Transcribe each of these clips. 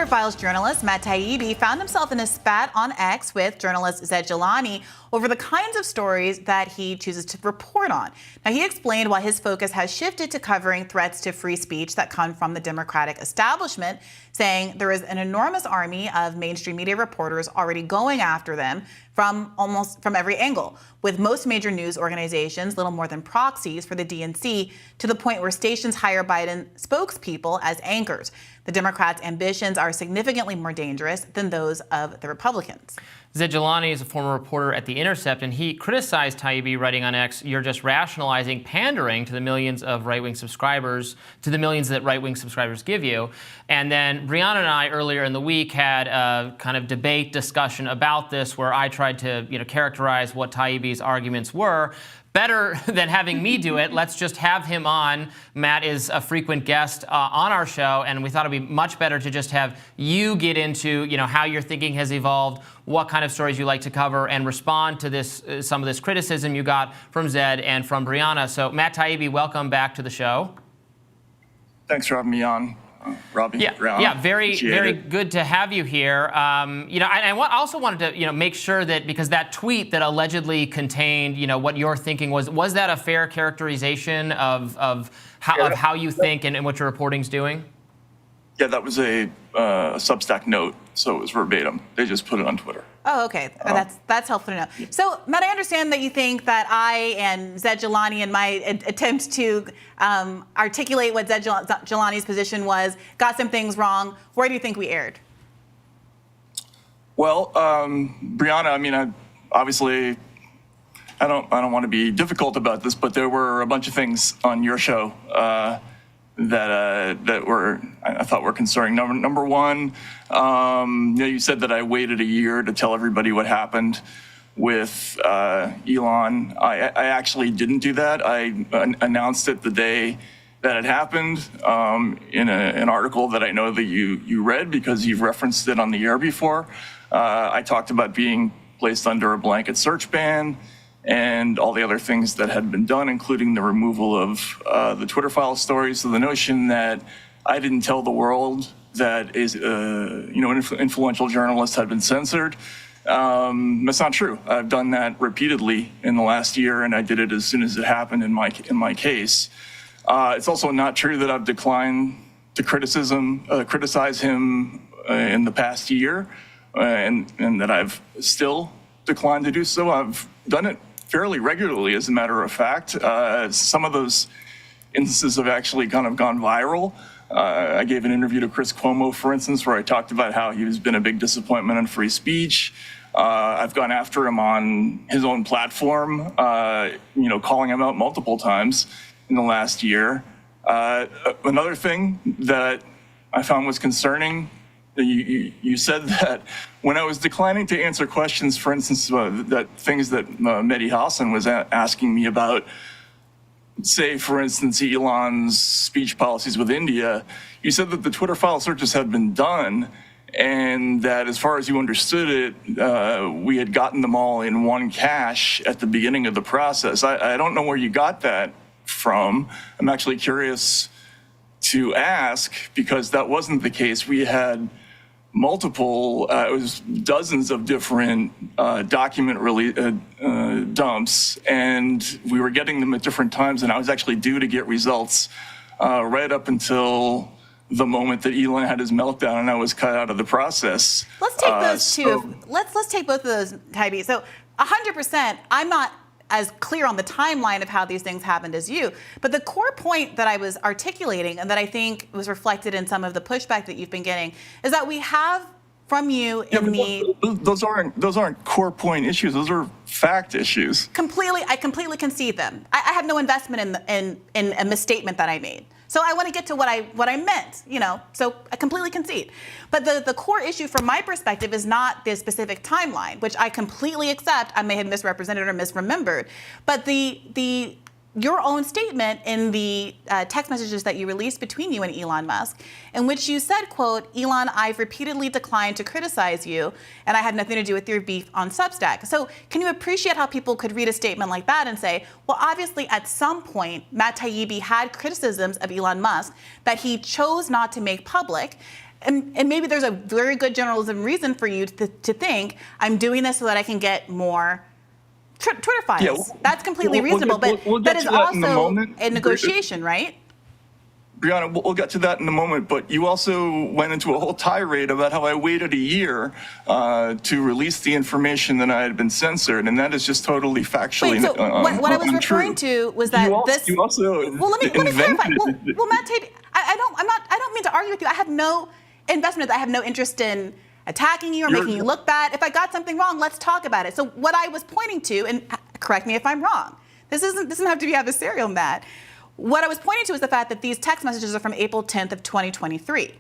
Files journalist Matt Taibbi found himself in a spat on X with journalist Zaid Jilani over the kinds of stories that he chooses to report on. Now, he explained why his focus has shifted to covering threats to free speech that come from the Democratic establishment, saying there is an enormous army of mainstream media reporters already going after them from every angle, with most major news organizations little more than proxies for the DNC, to the point where stations hire Biden spokespeople as anchors. The Democrats' ambitions are significantly more dangerous than those of the Republicans. Zaid Jilani is a former reporter at The Intercept, and he criticized Taibbi, writing on X, "You're just rationalizing pandering to the millions of right-wing subscribers, to the millions that right-wing subscribers give you." And then Briahna and I earlier in the week had a kind of debate discussion about this, where I tried to characterize what Taibbi's arguments were. Better than having me do it, let's just have him on. Matt is a frequent guest on our show, and we thought it'd be much better to just have you get into how your thinking has evolved, what kind of stories you like to cover, and respond to this some of this criticism you got from Zaid and from Briahna. So Matt Taibbi, welcome back to the show. Thanks for having me on, Robbie. Yeah, very good to have you here. I also wanted to make sure that, because that tweet that allegedly contained what your thinking was that a fair characterization of how you think and what your reporting's doing? Yeah, that was a Substack note, so it was verbatim. They just put it on Twitter. Oh, okay. That's helpful to know. Yeah. So, Matt, I understand that you think that I and Zaid Jilani, in my attempt to articulate what Zaid Jilani's position was, got some things wrong. Where do you think we erred? Well, Briahna, obviously, I don't want to be difficult about this, but there were a bunch of things on your show that were, I thought, were concerning. Number one, you said that I waited a year to tell everybody what happened with Elon. I actually didn't do that. I announced it the day that it happened in an article that I know that you read, because you've referenced it on the air before. I talked about being placed under a blanket search ban and all the other things that had been done, including the removal of the Twitter file stories. So the notion that I didn't tell the world that influential journalists had been censored, that's not true. I've done that repeatedly in the last year, and I did it as soon as it happened in my case. It's also not true that I've declined to criticize him in the past year, and that I've still declined to do so. I've done it fairly regularly, as a matter of fact. Some of those instances have actually kind of gone viral. I gave an interview to Chris Cuomo, for instance, where I talked about how he's been a big disappointment in free speech. I've gone after him on his own platform, calling him out multiple times in the last year. Another thing that I found was concerning, you said that when I was declining to answer questions, for instance, that things that Mehdi Hassan was asking me about, say, for instance, Elon's speech policies with India, you said that the Twitter file searches had been done, and that as far as you understood it, we had gotten them all in one cache at the beginning of the process. I don't know where you got that from. I'm actually curious to ask, because that wasn't the case. We had multiple, it was dozens of different document dumps, and we were getting them at different times, and I was actually due to get results right up until the moment that Elon had his meltdown and I was cut out of the process. Let's take those two. Let's take both of those, Taibbi. So 100%, I'm not as clear on the timeline of how these things happened as you. But the core point that I was articulating, and that I think was reflected in some of the pushback that you've been getting, is that we have from you in those aren't core point issues. Those are fact issues. I completely concede them. I have no investment in a misstatement that I made. So I want to get to what I meant, so I completely concede. But the core issue from my perspective is not the specific timeline, which I completely accept. I may have misrepresented or misremembered. But your own statement in the text messages that you released between you and Elon Musk, in which you said, quote, "Elon, I've repeatedly declined to criticize you, and I had nothing to do with your beef on Substack." So can you appreciate how people could read a statement like that and say, well, obviously at some point, Matt Taibbi had criticisms of Elon Musk that he chose not to make public, and maybe there's a very good journalism reason for you to think I'm doing this so that I can get more Twitter files. Yeah, that's completely reasonable, but we'll that get is to that in a also moment. a negotiation, right? Briahna, we'll get to that in a moment, but you also went into a whole tirade about how I waited a year to release the information that I had been censored, and that is just totally factually Wait, so what I was untrue. referring to was that You also well, let me clarify. invented- Well, Matt Taibbi, I don't mean to argue with you. I have no investment. I have no interest in attacking you or making you look bad. If I got something wrong, let's talk about it. So what I was pointing to, and correct me if I'm wrong, this doesn't have to be adversarial, Matt. What I was pointing to is the fact that these text messages are from April 10th of 2023.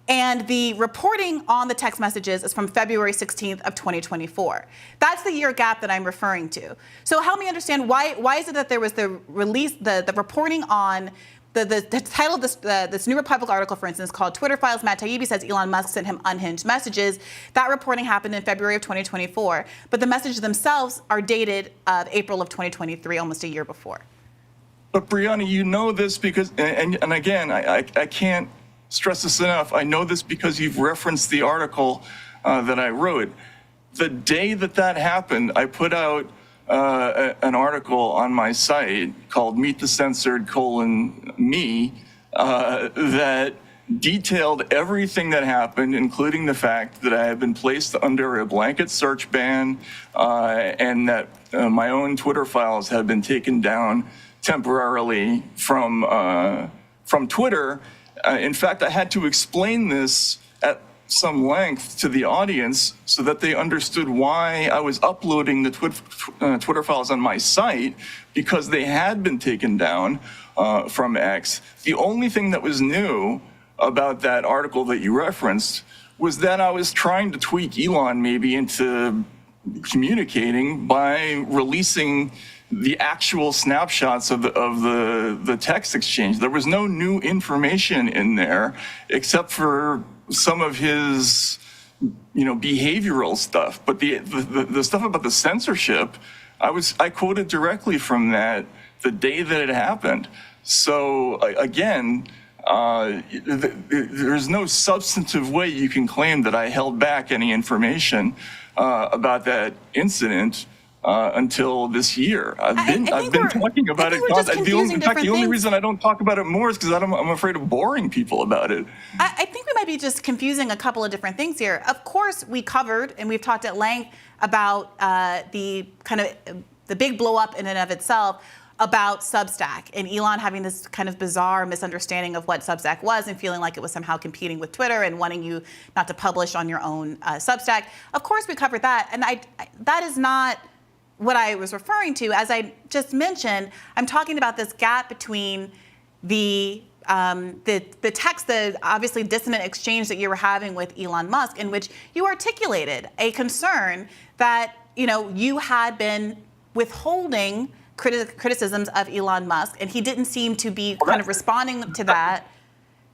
And the reporting on the text messages is from February 16th of 2024. That's the year gap that I'm referring to. So help me understand why is it that there was the release, the reporting on the title of this New Republic article, for instance, called Twitter Files, Matt Taibbi says Elon Musk sent him unhinged messages. That reporting happened in February of 2024, but the messages themselves are dated April of 2023, almost a year before. But Briahna, you know this because, and again, I can't stress this enough. I know this because you've referenced the article that I wrote. The day that happened, I put out an article on my site called Meet the Censored: Me that detailed everything that happened, including the fact that I had been placed under a blanket search ban and that my own Twitter files had been taken down temporarily from Twitter. In fact, I had to explain this at some length to the audience so that they understood why I was uploading the Twitter files on my site, because they had been taken down from X. The only thing that was new about that article that you referenced was that I was trying to tweak Elon maybe into communicating by releasing the actual snapshots of the text exchange. There was no new information in there except for some of his, behavioral stuff. But the stuff about the censorship, I quoted directly from that the day that it happened. So again, there's no substantive way you can claim that I held back any information about that incident until this year. I've been talking about it. The only reason I don't talk about it more is because I'm afraid of boring people about it. I think we might be just confusing a couple of different things here. Of course, we covered and we've talked at length about the big blow up in and of itself about Substack and Elon having this kind of bizarre misunderstanding of what Substack was and feeling like it was somehow competing with Twitter and wanting you not to publish on your own Substack. Of course, we covered that, and that is not what I was referring to. As I just mentioned, I'm talking about this gap between the text, the obviously dissonant exchange that you were having with Elon Musk, in which you articulated a concern that you had been withholding criticisms of Elon Musk, and he didn't seem to be kind of responding to that.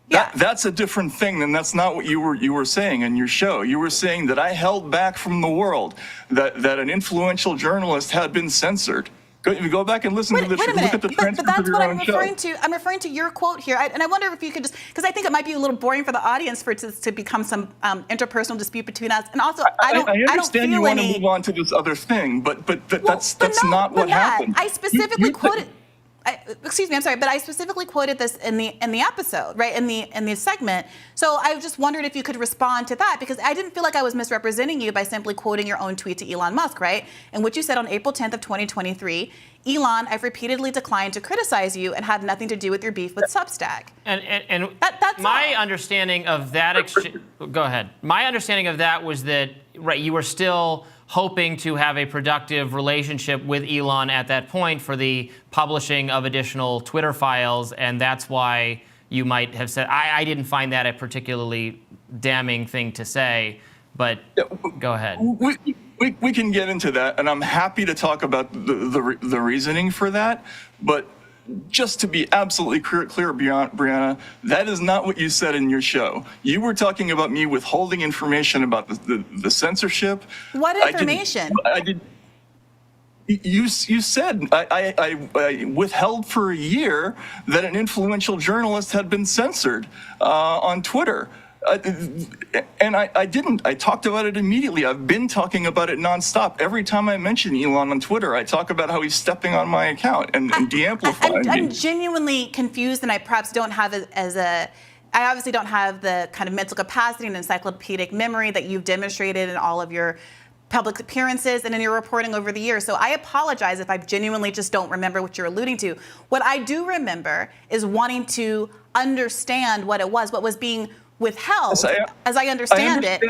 That's a different thing, and that's not what you were saying in your show. You were saying that I held back from the world, that an influential journalist had been censored. Go back and listen to the show. Look at the transcript of your own show. I'm referring to your quote here, and I wonder if you could just, because I think it might be a little boring for the audience for it to become some interpersonal dispute between us. And also, I understand you want to move on to this other thing, but that's not what happened. I specifically quoted. Excuse me, I'm sorry, but I specifically quoted this in the episode, right, in the segment. So I just wondered if you could respond to that, because I didn't feel like I was misrepresenting you by simply quoting your own tweet to Elon Musk, right? And what you said on April 10th of 2023, Elon, I've repeatedly declined to criticize you and had nothing to do with your beef with Substack. And that's my understanding of that go ahead. My understanding of that was that you were still hoping to have a productive relationship with Elon at that point for the publishing of additional Twitter files, and that's why you might have said, I didn't find that a particularly damning thing to say, but go ahead. We can get into that, and I'm happy to talk about the reasoning for that, but just to be absolutely clear, Briahna, that is not what you said in your show. You were talking about me withholding information about the censorship. What information? You said I withheld for a year that an influential journalist had been censored on Twitter. And I didn't. I talked about it immediately. I've been talking about it nonstop. Every time I mention Elon on Twitter, I talk about how he's stepping on my account and de-amplifying me. I'm genuinely confused, and I perhaps don't have I obviously don't have the kind of mental capacity and encyclopedic memory that you've demonstrated in all of your public appearances and in your reporting over the years. So I apologize if I genuinely just don't remember what you're alluding to. What I do remember is wanting to understand what it was, what was being withheld, as I understand it,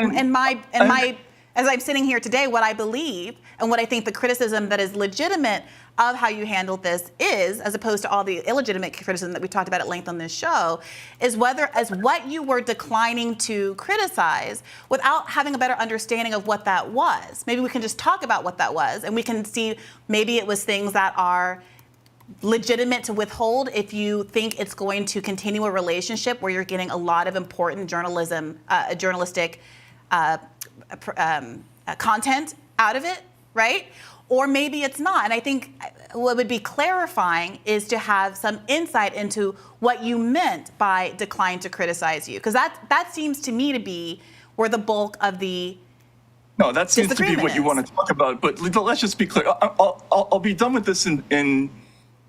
as I'm sitting here today, what I believe and what I think the criticism that is legitimate of how you handled this is, as opposed to all the illegitimate criticism that we talked about at length on this show, is what you were declining to criticize without having a better understanding of what that was. Maybe we can just talk about what that was, and we can see maybe it was things that are legitimate to withhold if you think it's going to continue a relationship where you're getting a lot of important journalistic content out of it, right? Or maybe it's not. And I think what would be clarifying is to have some insight into what you meant by decline to criticize you. Because that seems to me to be where the bulk of the No, that seems to be what you want to talk about. But let's just be clear. I'll be done with this in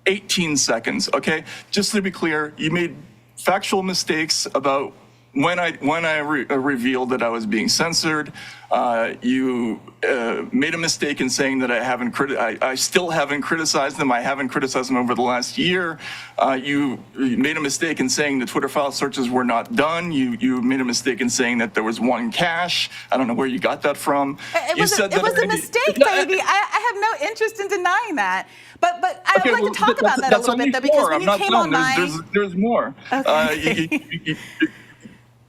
18 seconds, okay? Just to be clear, you made factual mistakes about when I revealed that I was being censored. You made a mistake in saying that I still haven't criticized them. I haven't criticized them over the last year. You made a mistake in saying the Twitter file searches were not done. You made a mistake in saying that there was one cache. I don't know where you got that from. It was a mistake, baby. I have no interest in denying that. But I would like to talk about that a little bit, though, because when you came on there's more. Okay.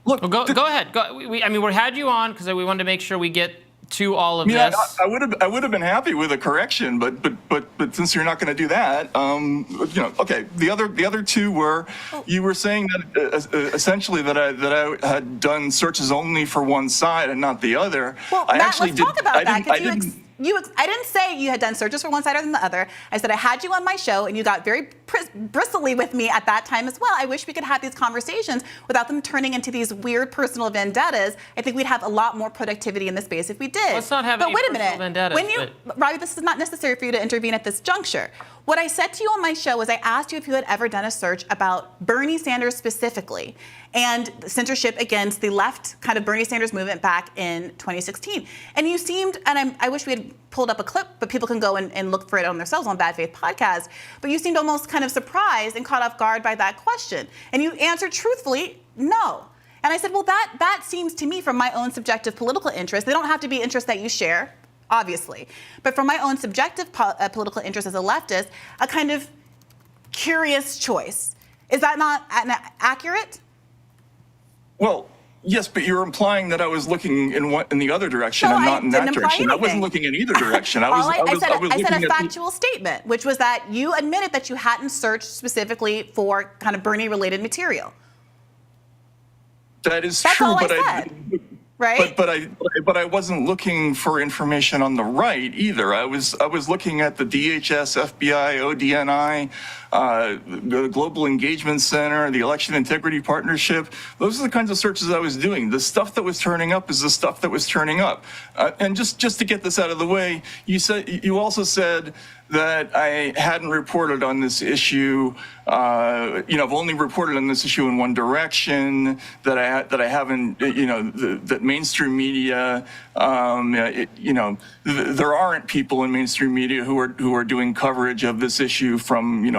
Look, go ahead. We had you on because we wanted to make sure we get to all of this. I would have been happy with a correction, but since you're not going to do that, okay. The other two were, you were saying that essentially that I had done searches only for one side and not the other. Well, Matt, let's talk about that. I didn't say you had done searches for one side or the other. I said I had you on my show, and you got very bristly with me at that time as well. I wish we could have these conversations without them turning into these weird personal vendettas. I think we'd have a lot more productivity in this space if we did. Let's not have any personal vendettas. Robbie, this is not necessary for you to intervene at this juncture. What I said to you on my show was I asked you if you had ever done a search about Bernie Sanders specifically and censorship against the left kind of Bernie Sanders movement back in 2016. And you seemed, and I wish we had pulled up a clip, but people can go and look for it on themselves on Bad Faith Podcast, but you seemed almost kind of surprised and caught off guard by that question. And you answered truthfully, no. And I said, well, that seems to me from my own subjective political interest, they don't have to be interests that you share, obviously, but from my own subjective political interest as a leftist, a kind of curious choice. Is that not accurate? Well, yes, but you're implying that I was looking in the other direction and not in that direction. I wasn't looking in either direction. I said a factual statement, which was that you admitted that you hadn't searched specifically for kind of Bernie-related material. That is That's true, all but I said. Right? But I wasn't looking for information on the right either. I was looking at the DHS, FBI, ODNI, the Global Engagement Center, the Election Integrity Partnership. Those are the kinds of searches I was doing. The stuff that was turning up is the stuff that was turning up. And just to get this out of the way, you also said that I hadn't reported on this issue. I've only reported on this issue in one direction. That I haven't. That mainstream media. There aren't people in mainstream media who are doing coverage of this issue from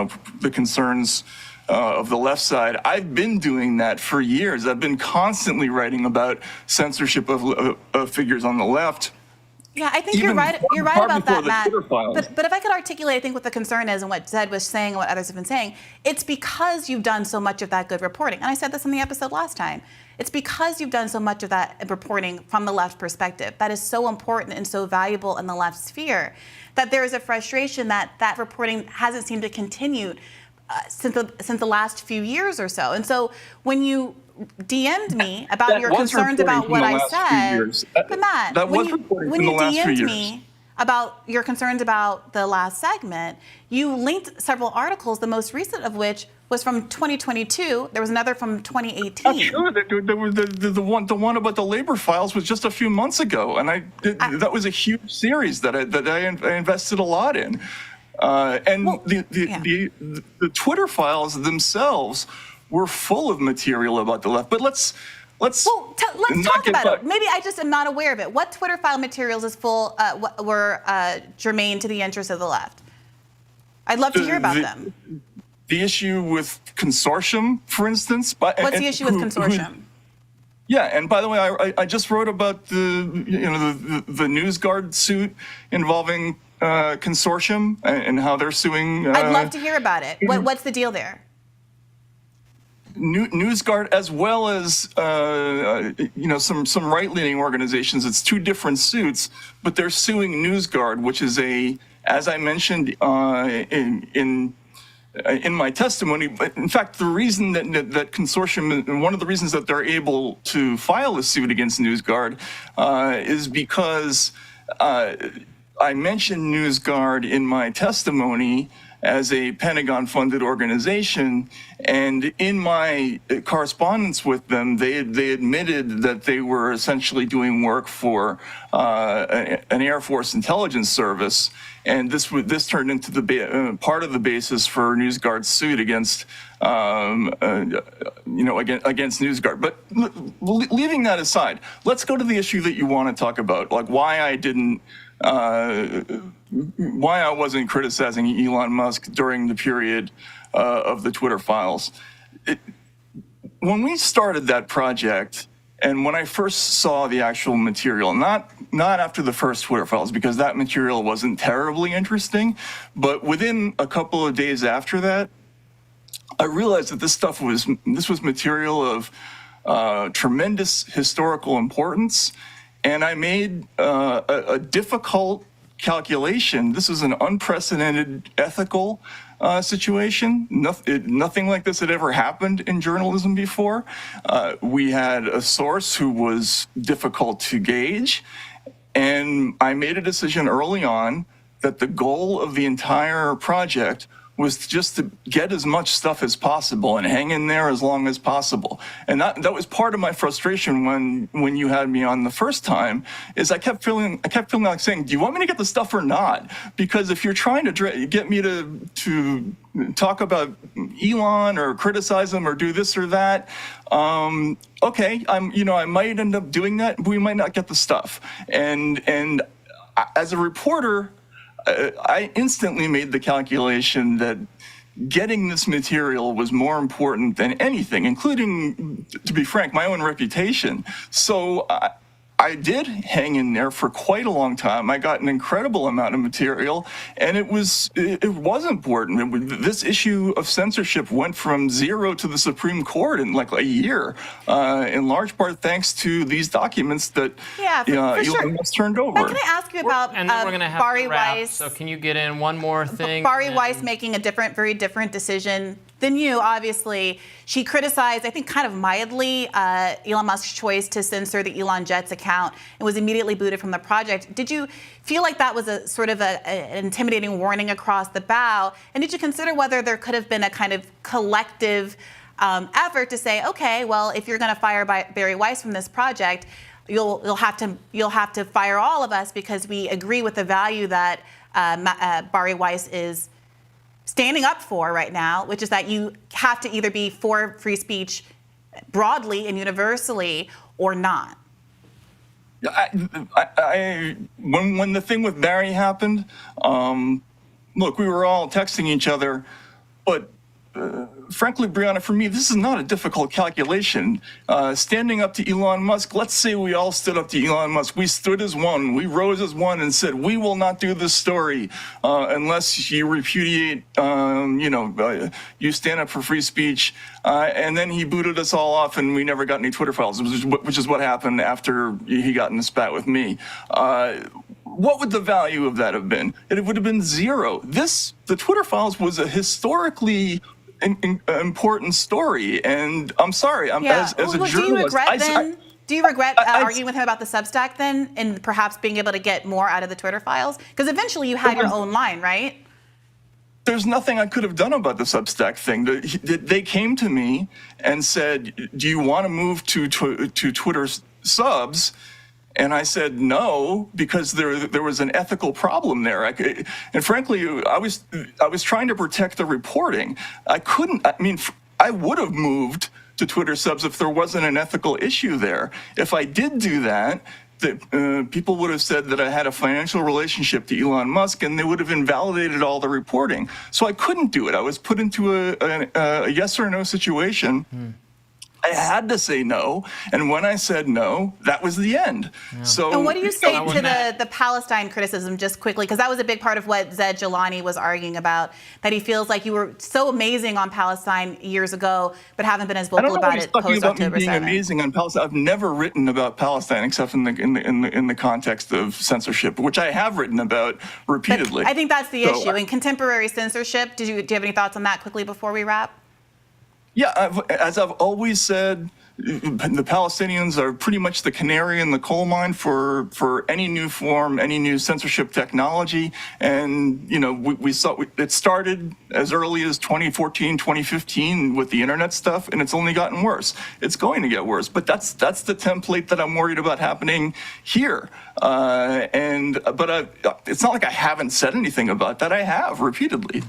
the concerns of the left side. I've been doing that for years. I've been constantly writing about censorship of figures on the left. Yeah, I think you're right about that, Matt. But if I could articulate, I think what the concern is and what Zed was saying and what others have been saying, it's because you've done so much of that good reporting. And I said this in the episode last time. It's because you've done so much of that reporting from the left perspective that is so important and so valuable in the left sphere that there is a frustration that reporting hasn't seemed to continue since the last few years or so. And so when you DM'd me about your concerns about what I said, but Matt, when you DM'd me about your concerns about the last segment, you linked several articles, the most recent of which was from 2022. There was another from 2018. Oh, sure. The one about the labor files was just a few months ago, and that was a huge series that I invested a lot in. The Twitter files themselves were full of material about the left. But let's talk about it. Maybe I just am not aware of it. What Twitter file materials were germane to the interests of the left? I'd love to hear about them. The issue with consortium, for instance. What's the issue with consortium? Yeah, and by the way, I just wrote about the NewsGuard suit involving consortium and how they're suing. I'd love to hear about it. What's the deal there? NewsGuard, as well as some right-leaning organizations. It's two different suits, but they're suing NewsGuard, which is as I mentioned in my testimony. But in fact, the reason that consortium, and one of the reasons that they're able to file a suit against NewsGuard, is because I mentioned NewsGuard in my testimony as a Pentagon-funded organization, and in my correspondence with them, they admitted that they were essentially doing work for an Air Force intelligence service, and this turned into the part of the basis for NewsGuard's suit against against NewsGuard. But leaving that aside, let's go to the issue that you want to talk about, like why I wasn't criticizing Elon Musk during the period of the Twitter files. When we started that project, and when I first saw the actual material, not after the first Twitter files, because that material wasn't terribly interesting, but within a couple of days after that, I realized that this was material of tremendous historical importance, and I made a difficult calculation. This is an unprecedented ethical situation. Nothing like this had ever happened in journalism before. We had a source who was difficult to gauge, and I made a decision early on that the goal of the entire project was just to get as much stuff as possible and hang in there as long as possible. And that was part of my frustration when you had me on the first time, is I kept feeling like saying, do you want me to get the stuff or not? Because if you're trying to get me to talk about Elon or criticize him or do this or that, okay, I might end up doing that, but we might not get the stuff. And as a reporter, I instantly made the calculation that getting this material was more important than anything, including, to be frank, my own reputation. So I did hang in there for quite a long time. I got an incredible amount of material, and it was important. This issue of censorship went from zero to the Supreme Court in like a year, in large part thanks to these documents that Elon Musk turned over. Now, can I ask you about and then we're going to have Bari to wrap, Weiss? so can you get in one more thing? Bari Weiss making a very different decision than you, obviously. She criticized, I think kind of mildly, Elon Musk's choice to censor the Elon Jets account and was immediately booted from the project. Did you feel like that was a sort of an intimidating warning across the bow? And did you consider whether there could have been a kind of collective effort to say, okay, well, if you're going to fire Bari Weiss from this project, you'll have to fire all of us because we agree with the value that Bari Weiss is standing up for right now, which is that you have to either be for free speech broadly and universally or not. When the thing with Barry happened, look, we were all texting each other, but frankly, Briahna, for me, this is not a difficult calculation. Standing up to Elon Musk, let's say we all stood up to Elon Musk. We stood as one. We rose as one and said, we will not do this story unless you repudiate, you stand up for free speech. And then he booted us all off and we never got any Twitter files, which is what happened after he got in a spat with me. What would the value of that have been? It would have been zero. The Twitter files was a historically important story, and I'm sorry. As a journalist, Do you regret arguing with him about the Substack then, and perhaps being able to get more out of the Twitter files? Because eventually you had your own line, right? There's nothing I could have done about the Substack thing. They came to me and said, do you want to move to Twitter subs? And I said no, because there was an ethical problem there. And frankly, I was trying to protect the reporting. I couldn't. I mean, I would have moved to Twitter subs if there wasn't an ethical issue there. If I did do that, people would have said that I had a financial relationship to Elon Musk, and they would have invalidated all the reporting. So I couldn't do it. I was put into a yes or no situation. I had to say no, and when I said no, that was the end. Yeah. So, and what do you say to the Palestine criticism, just quickly? Because that was a big part of what Zed Jelani was arguing about, that he feels like you were so amazing on Palestine years ago, but haven't been as vocal about it post October 7th. Being amazing on Palestine. I've never written about Palestine except in the context of censorship, which I have written about repeatedly. But I think that's the issue. In contemporary censorship, do you have any thoughts on that quickly before we wrap? Yeah, as I've always said, the Palestinians are pretty much the canary in the coal mine for any new form, any new censorship technology. And, you know, we saw it started as early as 2014, 2015 with the internet stuff, and it's only gotten worse. It's going to get worse. But that's the template that I'm worried about happening here. But it's not like I haven't said anything about that. I have repeatedly.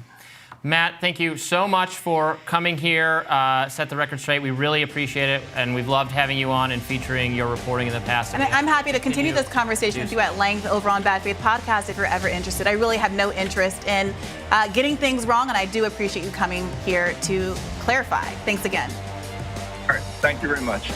Matt, thank you so much for coming here, set the record straight. We really appreciate it, and we've loved having you on and featuring your reporting in the past. And I'm happy to continue this conversation with you at length over on Bad Faith Podcast if you're ever interested. I really have no interest in getting things wrong, and I do appreciate you coming here to clarify. Thanks again. All right. Thank you very much.